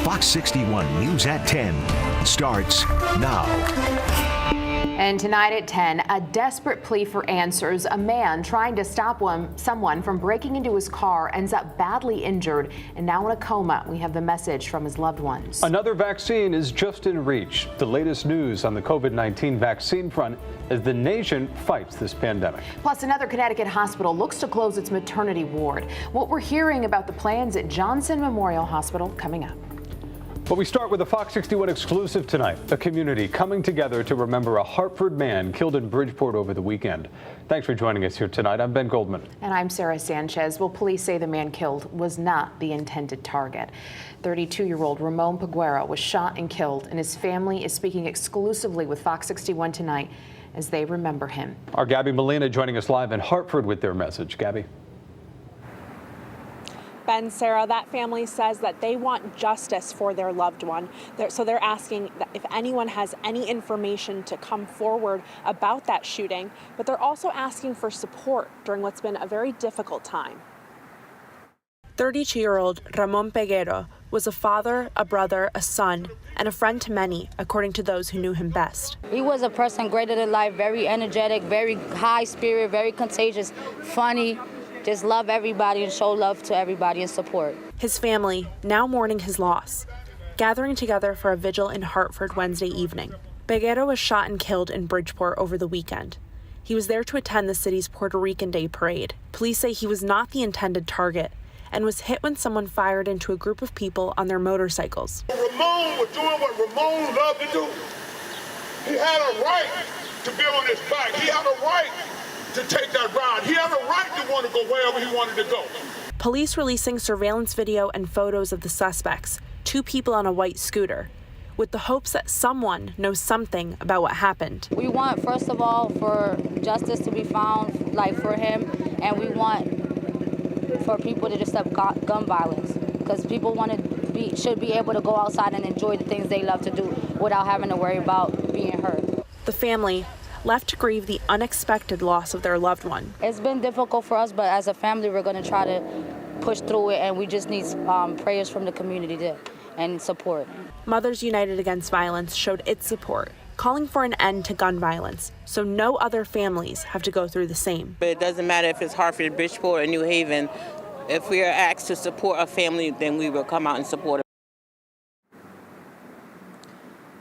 Fox 61 News at 10 starts now. And tonight at 10, a desperate plea for answers. A man trying to stop someone from breaking into his car ends up badly injured and now in a coma. We have the message from his loved ones. Another vaccine is just in reach. The latest news on the COVID-19 vaccine front as the nation fights this pandemic. Plus, another Connecticut hospital looks to close its maternity ward. What we're hearing about the plans at Johnson Memorial Hospital coming up. But we start with a Fox 61 exclusive tonight. A community coming together to remember a Hartford man killed in Bridgeport over the weekend. Thanks for joining us here tonight. I'm Ben Goldman. And I'm Sarah Sanchez. Well, police say the man killed was not the intended target. 32-year-old Ramon Peguero was shot and killed, and his family is speaking exclusively with Fox 61 tonight as they remember him. Our Gabby Molina joining us live in Hartford with their message. Gabby. Ben, Sarah, that family says that they want justice for their loved one. So they're asking that if anyone has any information to come forward about that shooting, but they're also asking for support during what's been a very difficult time. 32-year-old Ramon Peguero was a father, a brother, a son, and a friend to many, according to those who knew him best. He was a person greater than life, very energetic, very high spirit, very contagious, funny. Just love everybody and show love to everybody and support. His family, now mourning his loss, gathering together for a vigil in Hartford Wednesday evening. Peguero was shot and killed in Bridgeport over the weekend. He was there to attend the city's Puerto Rican Day parade. Police say he was not the intended target and was hit when someone fired into a group of people on their motorcycles. Ramon was doing what Ramon loved to do. He had a right to be on his bike. He had a right to take that ride. He had a right to want to go wherever he wanted to go. Police releasing surveillance video and photos of the suspects, two people on a white scooter, with the hopes that someone knows something about what happened. We want, first of all, for justice to be found, like for him, and we want for people to just stop gun violence, because people should be able to go outside and enjoy the things they love to do without having to worry about being hurt. The family left to grieve the unexpected loss of their loved one. It's been difficult for us, but as a family, we're going to try to push through it, and we just need prayers from the community and support. Mothers United Against Violence showed its support, calling for an end to gun violence so no other families have to go through the same. But it doesn't matter if it's Hartford, Bridgeport, or New Haven. If we are asked to support a family, then we will come out and support it.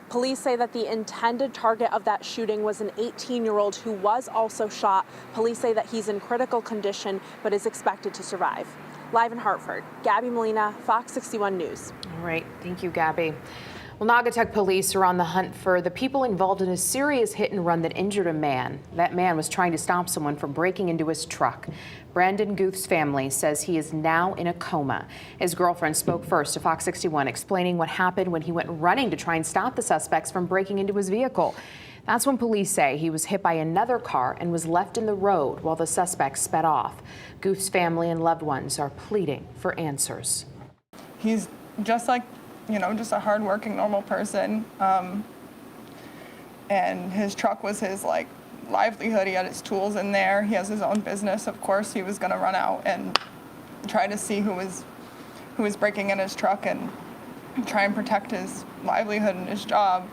Police say that the intended target of that shooting was an 18-year-old who was also shot. Police say that he's in critical condition but is expected to survive. Live in Hartford, Gabby Molina, Fox 61 News. All right, thank you, Gabby. Well, Naugatuck police are on the hunt for the people involved in a serious hit and run that injured a man. That man was trying to stop someone from breaking into his truck. Brandon Guth's family says he is now in a coma. His girlfriend spoke first to Fox 61, explaining what happened when he went running to try and stop the suspects from breaking into his vehicle. That's when police say he was hit by another car and was left in the road while the suspects sped off. Guth's family and loved ones are pleading for answers. He's just like, just a hardworking, normal person. And his truck was his, livelihood. He had his tools in there. He has his own business. Of course, he was going to run out and try to see who was breaking in his truck and try and protect his livelihood and his job.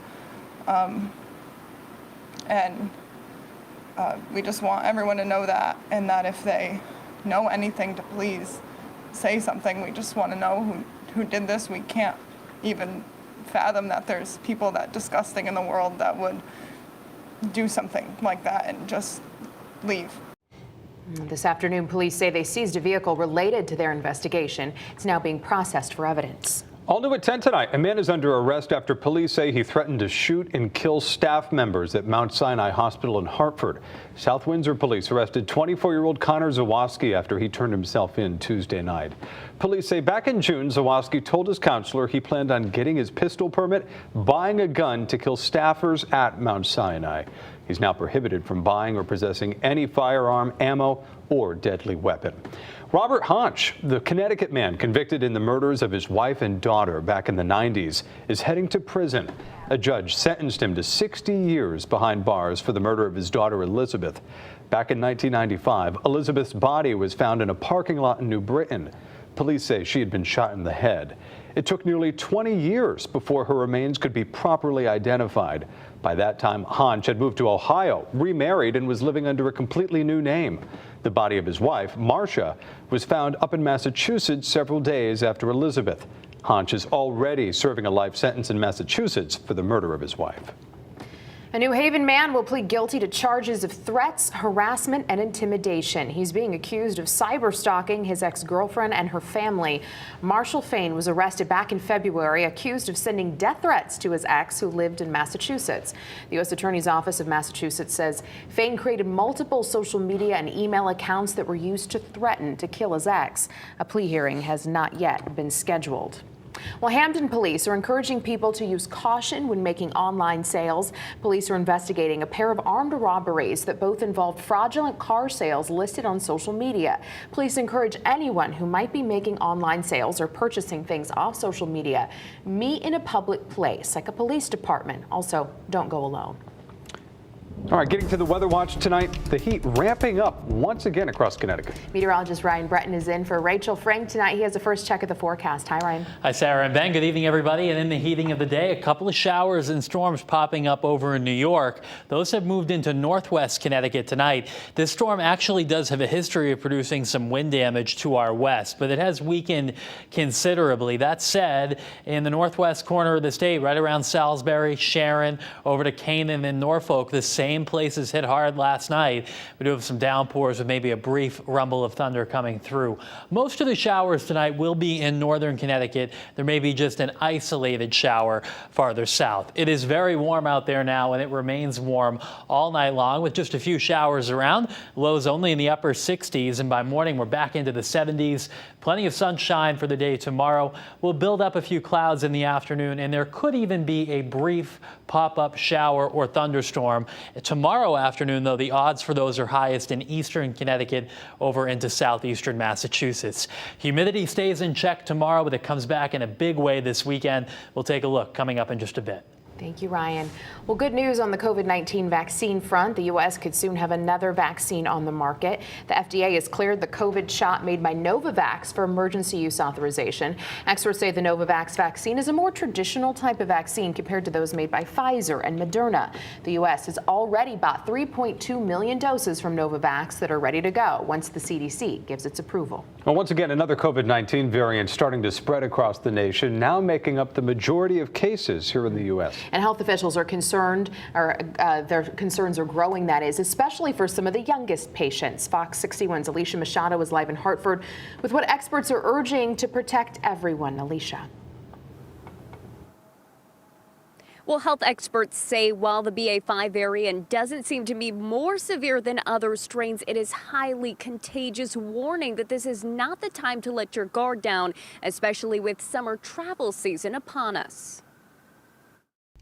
We just want everyone to know that, and that if they know anything, to please say something. We just want to know who did this. We can't even fathom that there's people that disgusting in the world that would do something like that and just leave. This afternoon, police say they seized a vehicle related to their investigation. It's now being processed for evidence. All new at 10 tonight. A man is under arrest after police say he threatened to shoot and kill staff members at Mount Sinai Hospital in Hartford. South Windsor police arrested 24-year-old Connor Zawoski after he turned himself in Tuesday night. Police say back in June, Zawoski told his counselor he planned on getting his pistol permit, buying a gun to kill staffers at Mount Sinai. He's now prohibited from buying or possessing any firearm, ammo, or deadly weapon. Robert Honch, the Connecticut man convicted in the murders of his wife and daughter back in the 90s, is heading to prison. A judge sentenced him to 60 years behind bars for the murder of his daughter Elizabeth. Back in 1995, Elizabeth's body was found in a parking lot in New Britain. Police say she had been shot in the head. It took nearly 20 years before her remains could be properly identified. By that time, Hanch had moved to Ohio, remarried, and was living under a completely new name. The body of his wife, Marcia, was found up in Massachusetts several days after Elizabeth. Hanch is already serving a life sentence in Massachusetts for the murder of his wife. A New Haven man will plead guilty to charges of threats, harassment, and intimidation. He's being accused of cyber-stalking his ex-girlfriend and her family. Marshall Fain was arrested back in February, accused of sending death threats to his ex, who lived in Massachusetts. The U.S. Attorney's Office of Massachusetts says Fain created multiple social media and email accounts that were used to threaten to kill his ex. A plea hearing has not yet been scheduled. Well, Hamden police are encouraging people to use caution when making online sales. Police are investigating a pair of armed robberies that both involved fraudulent car sales listed on social media. Police encourage anyone who might be making online sales or purchasing things off social media, meet in a public place like a police department. Also, don't go alone. All right, getting to the weather watch tonight, the heat ramping up once again across Connecticut. Meteorologist Ryan Breton is in for Rachel Frank tonight. He has a first check of the forecast. Hi, Ryan. Hi, Sarah and Ben. Good evening, everybody. And in the heating of the day, a couple of showers and storms popping up over in New York. Those have moved into northwest Connecticut tonight. This storm actually does have a history of producing some wind damage to our west, but it has weakened considerably. That said, in the northwest corner of the state, right around Salisbury, Sharon, over to Canaan and Norfolk, the same places hit hard last night. We do have some downpours with maybe a brief rumble of thunder coming through. Most of the showers tonight will be in northern Connecticut. There may be just an isolated shower farther south. It is very warm out there now, and it remains warm all night long with just a few showers around. Lows only in the upper 60s, and by morning we're back into the 70s. Plenty of sunshine for the day tomorrow. We'll build up a few clouds in the afternoon, and there could even be a brief pop-up shower or thunderstorm. Tomorrow afternoon, though, the odds for those are highest in eastern Connecticut over into southeastern Massachusetts. Humidity stays in check tomorrow, but it comes back in a big way this weekend. We'll take a look coming up in just a bit. Thank you, Ryan. Well, good news on the COVID-19 vaccine front. The U.S. could soon have another vaccine on the market. The FDA has cleared the COVID shot made by Novavax for emergency use authorization. Experts say the Novavax vaccine is a more traditional type of vaccine compared to those made by Pfizer and Moderna. The U.S. has already bought 3.2 million doses from Novavax that are ready to go once the CDC gives its approval. Well, once again, another COVID-19 variant starting to spread across the nation, now making up the majority of cases here in the U.S. And health officials are concerned, or their concerns are growing, that is, especially for some of the youngest patients. Fox 61's Alicia Machado is live in Hartford with what experts are urging to protect everyone. Alicia. Well, health experts say while the BA.5 variant doesn't seem to be more severe than other strains, it is highly contagious, warning that this is not the time to let your guard down, especially with summer travel season upon us.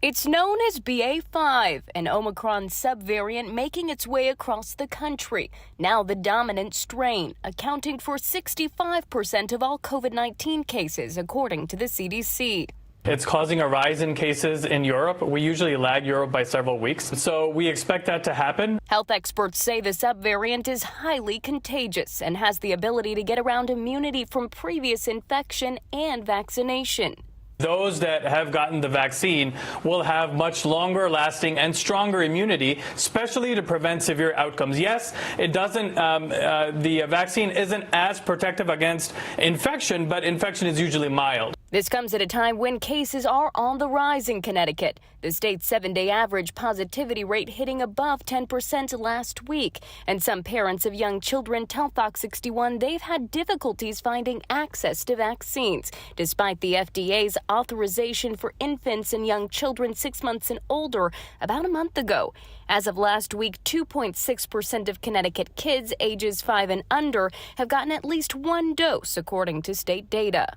It's known as BA.5, an Omicron subvariant making its way across the country. Now the dominant strain, accounting for 65% of all COVID-19 cases, according to the CDC. It's causing a rise in cases in Europe. We usually lag Europe by several weeks, so we expect that to happen. Health experts say the subvariant is highly contagious and has the ability to get around immunity from previous infection and vaccination. Those that have gotten the vaccine will have much longer lasting and stronger immunity, especially to prevent severe outcomes. Yes, it doesn't, the vaccine isn't as protective against infection, but infection is usually mild. This comes at a time when cases are on the rise in Connecticut. The state's 7-day average positivity rate hitting above 10% last week. And some parents of young children tell Fox 61 they've had difficulties finding access to vaccines, despite the FDA's authorization for infants and young children 6 months and older about a month ago. As of last week, 2.6% of Connecticut kids ages 5 and under have gotten at least one dose, according to state data.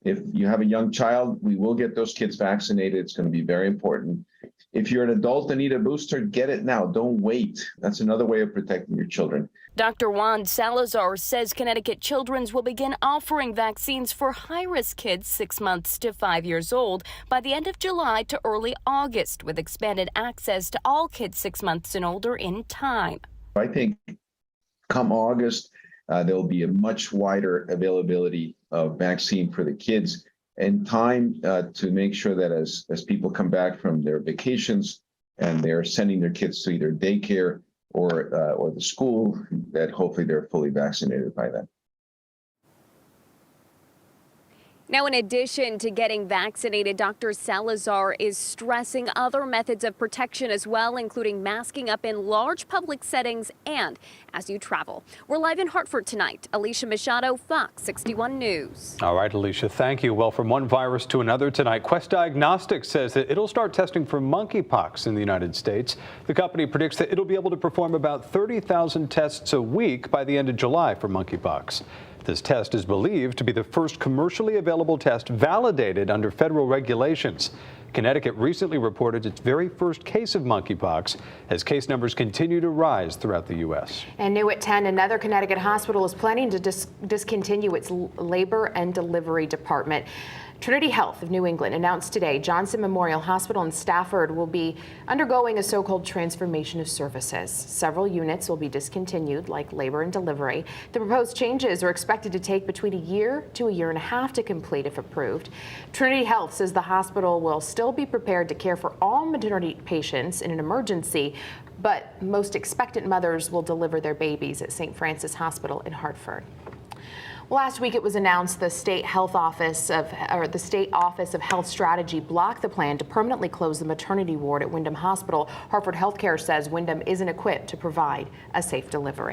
If you have a young child, we will get those kids vaccinated. It's going to be very important. If you're an adult and need a booster, get it now. Don't wait. That's another way of protecting your children. Dr. Juan Salazar says Connecticut Children's will begin offering vaccines for high-risk kids 6 months to 5 years old by the end of July to early August, with expanded access to all kids 6 months and older in time. I think come August, There will be a much wider availability of vaccine for the kids, and time to make sure that as people come back from their vacations and they're sending their kids to either daycare or the school, that hopefully they're fully vaccinated by then. Now, in addition to getting vaccinated, Dr. Salazar is stressing other methods of protection as well, including masking up in large public settings and as you travel. We're live in Hartford tonight. Alicia Machado, Fox 61 News. All right, Alicia, thank you. Well, from one virus to another tonight, Quest Diagnostics says that it'll start testing for monkeypox in the United States. The company predicts that it'll be able to perform about 30,000 tests a week by the end of July for monkeypox. This test is believed to be the first commercially available test validated under federal regulations. Connecticut recently reported its very first case of monkeypox as case numbers continue to rise throughout the U.S. And new at 10, another Connecticut hospital is planning to discontinue its labor and delivery department. Trinity Health of New England announced today Johnson Memorial Hospital in Stafford will be undergoing a so-called transformation of services. Several units will be discontinued, like labor and delivery. The proposed changes are expected to take between a year to a year and a half to complete if approved. Trinity Health says the hospital will still be prepared to care for all maternity patients in an emergency, but most expectant mothers will deliver their babies at St. Francis Hospital in Hartford. Last week, it was announced the State Office of Health Strategy blocked the plan to permanently close the maternity ward at Wyndham Hospital. Hartford Healthcare says Wyndham isn't equipped to provide a safe delivery.